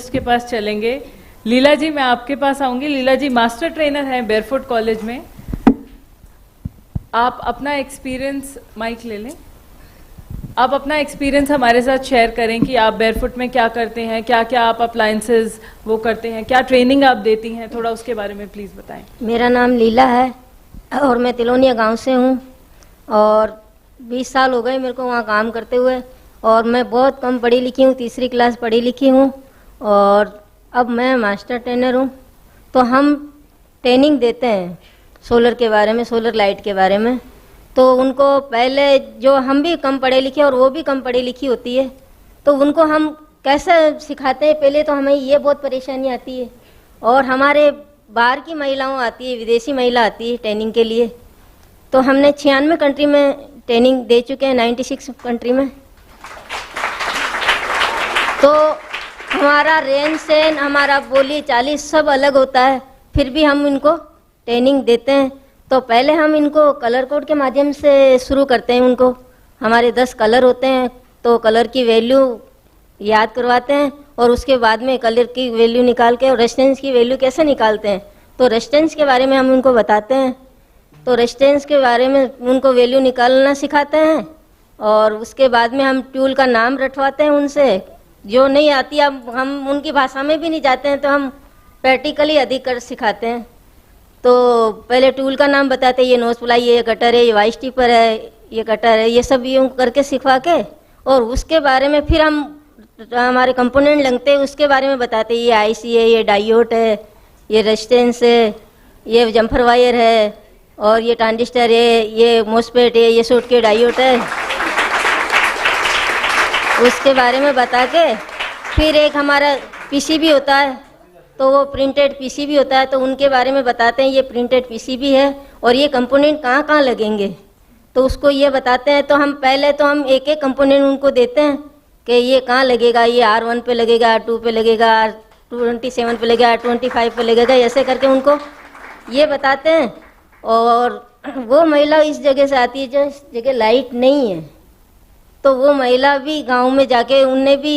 Host के पास चलेंगे। लीला जी, मैं आपके पास आऊंगी। लीला जी मास्टर ट्रेनर हैं बेयरफुट कॉलेज में। आप अपना एक्सपीरियंस, माइक ले लें, आप अपना एक्सपीरियंस हमारे साथ शेयर करें कि आप बेयरफुट में क्या करते हैं, क्या क्या आप अप्लायंसेस वो करते हैं, क्या ट्रेनिंग आप देती हैं, थोड़ा उसके बारे में प्लीज़ बताएं। मेरा नाम लीला है और मैं तिलोनिया गांव से हूँ और 20 साल हो गए मेरे को वहाँ काम करते हुए। और मैं बहुत कम पढ़ी लिखी हूँ, तीसरी क्लास पढ़ी लिखी हूँ और अब मैं मास्टर ट्रेनर हूँ। तो हम ट्रेनिंग देते हैं सोलर के बारे में, सोलर लाइट के बारे में। तो उनको पहले, जो हम भी कम पढ़े लिखे और वो भी कम पढ़ी लिखी होती है, तो उनको हम कैसे सिखाते हैं, पहले तो हमें ये बहुत परेशानी आती है। और हमारे बाहर की महिलाओं आती है, विदेशी महिला आती है ट्रेनिंग के लिए। तो हमने 96 कंट्री में ट्रेनिंग दे चुके हैं, 96 कंट्री में। तो हमारा रेन सेन, हमारा बोली चाली सब अलग होता है, फिर भी हम इनको ट्रेनिंग देते हैं। तो पहले हम इनको कलर कोड के माध्यम से शुरू करते हैं। उनको हमारे 10 कलर होते हैं, तो कलर की वैल्यू याद करवाते हैं और उसके बाद में कलर की वैल्यू निकाल के और रेजिस्टेंस की वैल्यू कैसे निकालते हैं, तो रेजिस्टेंस के बारे में हम उनको बताते हैं। तो रेजिस्टेंस के बारे में उनको वैल्यू निकालना सिखाते हैं और उसके बाद में हम टूल का नाम रटवाते हैं उनसे। जो नहीं आती, अब हम उनकी भाषा में भी नहीं जाते हैं, तो हम प्रैक्टिकली अधिक कर सिखाते हैं। तो पहले टूल का नाम बताते हैं, ये नोज प्लाई, ये कटर है, ये वाइस स्टिपर है, ये कटर है, ये सब यूँ करके सिखवा के और उसके बारे में फिर हम हमारे कंपोनेंट लगते हैं उसके बारे में बताते हैं। ये आईसी है, ये डायोड है, ये रेजिस्टेंस है, ये जम्फर वायर है और ये ट्रांजिस्टर है, ये मोसफेट है, ये शॉर्ट के डायोड है। उसके बारे में बता के फिर एक हमारा पीसीबी होता है, तो वो प्रिंटेड पीसीबी होता है, तो उनके बारे में बताते हैं। ये प्रिंटेड पीसीबी है और ये कंपोनेंट कहाँ कहाँ लगेंगे, तो उसको ये बताते हैं। तो हम पहले तो हम एक एक कंपोनेंट उनको देते हैं कि ये कहाँ लगेगा, ये R1 पे लगेगा, R2 पे लगेगा, R27 पे लगेगा, R25 पे लगेगा, ऐसे करके उनको ये बताते हैं। और वो महिला इस जगह से आती है जो इस जगह लाइट नहीं है, तो वो महिला भी गांव में जाके उनने भी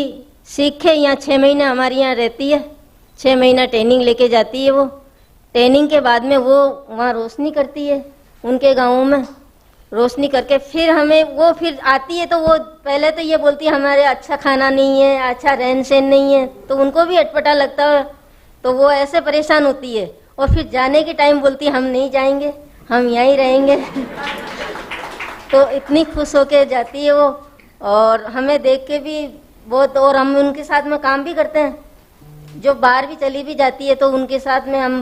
सीखे। यहाँ 6 महीने हमारे यहाँ रहती है, 6 महीना ट्रेनिंग लेके जाती है। वो ट्रेनिंग के बाद में वो वहाँ रोशनी करती है, उनके गाँव में रोशनी करके फिर हमें वो फिर आती है। तो वो पहले तो ये बोलती है हमारे अच्छा खाना नहीं है, अच्छा रहन सहन नहीं है, तो उनको भी अटपटा लगता है। तो वो ऐसे परेशान होती है और फिर जाने के टाइम बोलती है हम नहीं जाएंगे, हम यहीं रहेंगे। तो इतनी खुश होके जाती है वो और हमें देख के भी बहुत। और हम उनके साथ में काम भी करते हैं। जो बाहर भी चली भी जाती है तो उनके साथ में हम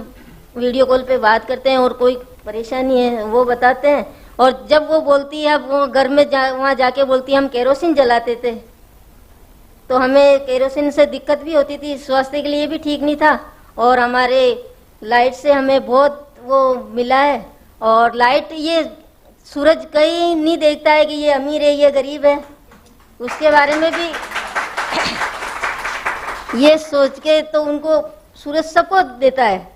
वीडियो कॉल पे बात करते हैं और कोई परेशानी है वो बताते हैं। और जब वो बोलती है, अब वो घर में वहाँ जाके बोलती है हम केरोसिन जलाते थे, तो हमें केरोसिन से दिक्कत भी होती थी, स्वास्थ्य के लिए भी ठीक नहीं था। और हमारे लाइट से हमें बहुत वो मिला है। और लाइट, ये सूरज कहीं नहीं देखता है कि ये अमीर है, ये गरीब है, उसके बारे में भी ये सोच के तो उनको सूरज सबको देता है।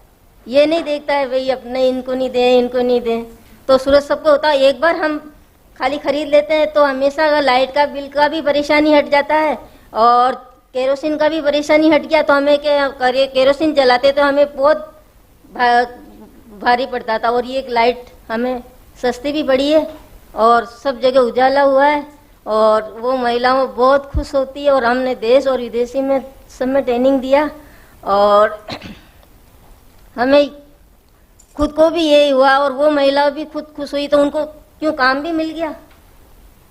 ये नहीं देखता है भाई अपने इनको नहीं दें, इनको नहीं दें, तो सूरज सबको होता है। एक बार हम खाली खरीद लेते हैं तो हमेशा लाइट का बिल का भी परेशानी हट जाता है और केरोसिन का भी परेशानी हट गया। तो हमें केरोसिन जलाते तो हमें बहुत भारी पड़ता था। और ये लाइट हमें सस्ती भी पड़ी है और सब जगह उजाला हुआ है और वो महिलाओं बहुत खुश होती है। और हमने देश और विदेशी में सब में ट्रेनिंग दिया और हमें खुद को भी यही हुआ और वो महिला भी खुद खुश हुई। तो उनको क्यों काम भी मिल गया,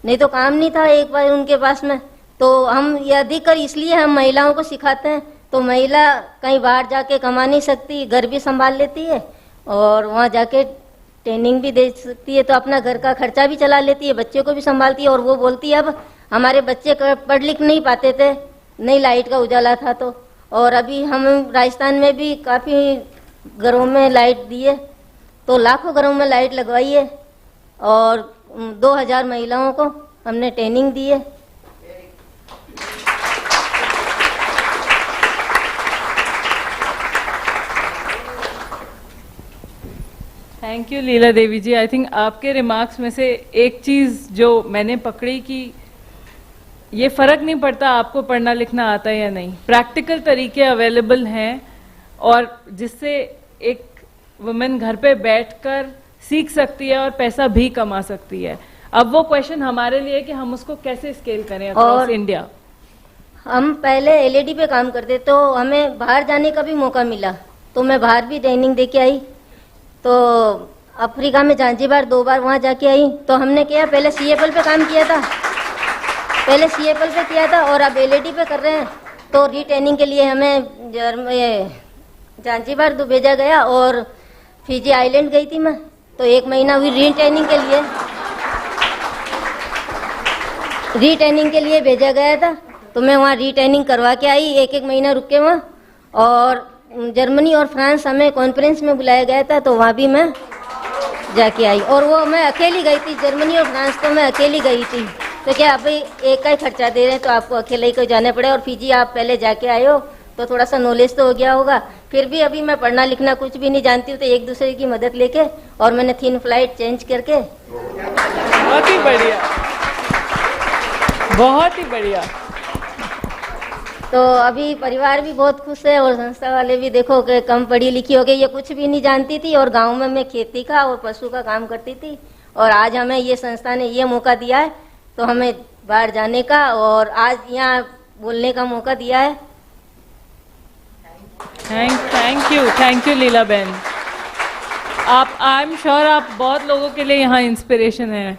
नहीं तो काम नहीं था एक बार उनके पास में। तो हम ये अधिकतर इसलिए हम महिलाओं को सिखाते हैं। तो महिला कहीं बाहर जाके कमा नहीं सकती, घर भी संभाल लेती है और वहाँ जाके ट्रेनिंग भी दे सकती है, तो अपना घर का खर्चा भी चला लेती है, बच्चे को भी संभालती है। और वो बोलती है अब हमारे बच्चे पढ़ लिख नहीं पाते थे, नहीं लाइट का उजाला था तो। और अभी हम राजस्थान में भी काफ़ी घरों में लाइट दी है, तो लाखों घरों में लाइट लगवाई है और 2000 महिलाओं को हमने ट्रेनिंग दी है। Thank you Leela Devi ji. I think आपके रिमार्क्स में से एक चीज़ जो मैंने पकड़ी कि ये फर्क नहीं पड़ता आपको पढ़ना लिखना आता है या नहीं, प्रैक्टिकल तरीके अवेलेबल हैं और जिससे एक वुमेन घर पे बैठकर सीख सकती है और पैसा भी कमा सकती है। अब वो क्वेश्चन हमारे लिए कि हम उसको कैसे स्केल करें अक्रॉस इंडिया। हम पहले एलईडी पे काम करते तो हमें बाहर जाने का भी मौका मिला, तो मैं बाहर भी ट्रेनिंग दे के आई। तो अफ्रीका में जांजीबार 2 बार वहाँ जाके आई। तो हमने क्या पहले सीएफएल पे काम किया था, पहले सीएफएल पे किया था और अब एलईडी पे कर रहे हैं। तो रीट्रेनिंग के लिए हमें जांजीबार भेजा गया और फिजी आइलैंड गई थी मैं, तो 1 महीना हुई रीट्रेनिंग के लिए भेजा गया था। तो मैं वहाँ रीट्रेनिंग करवा के आई, 1 महीना रुक के वहाँ। और जर्मनी और फ्रांस हमें कॉन्फ्रेंस में बुलाया गया था, तो वहाँ भी मैं जाके आई। और वो मैं अकेली गई थी, जर्मनी और फ्रांस तो मैं अकेली गई थी। तो क्या आप एक का ही खर्चा दे रहे हैं तो आपको अकेले ही को जाना पड़े। और फिजी आप पहले जाके आए हो तो थोड़ा सा नॉलेज तो हो गया होगा। फिर भी अभी मैं पढ़ना लिखना कुछ भी नहीं जानती हूँ, तो एक दूसरे की मदद लेके और मैंने 3 फ्लाइट चेंज करके। बहुत ही बढ़िया, बहुत ही बढ़िया। तो अभी परिवार भी बहुत खुश है और संस्था वाले भी, देखो कि कम पढ़ी लिखी हो गई, ये कुछ भी नहीं जानती थी और गांव में मैं खेती का और पशु का काम करती थी। और आज हमें ये संस्था ने ये मौका दिया है, तो हमें बाहर जाने का और आज यहाँ बोलने का मौका दिया है। थैंक यू लीला बहन। आप, आई एम श्योर आप बहुत लोगों के लिए यहाँ इंस्पिरेशन है।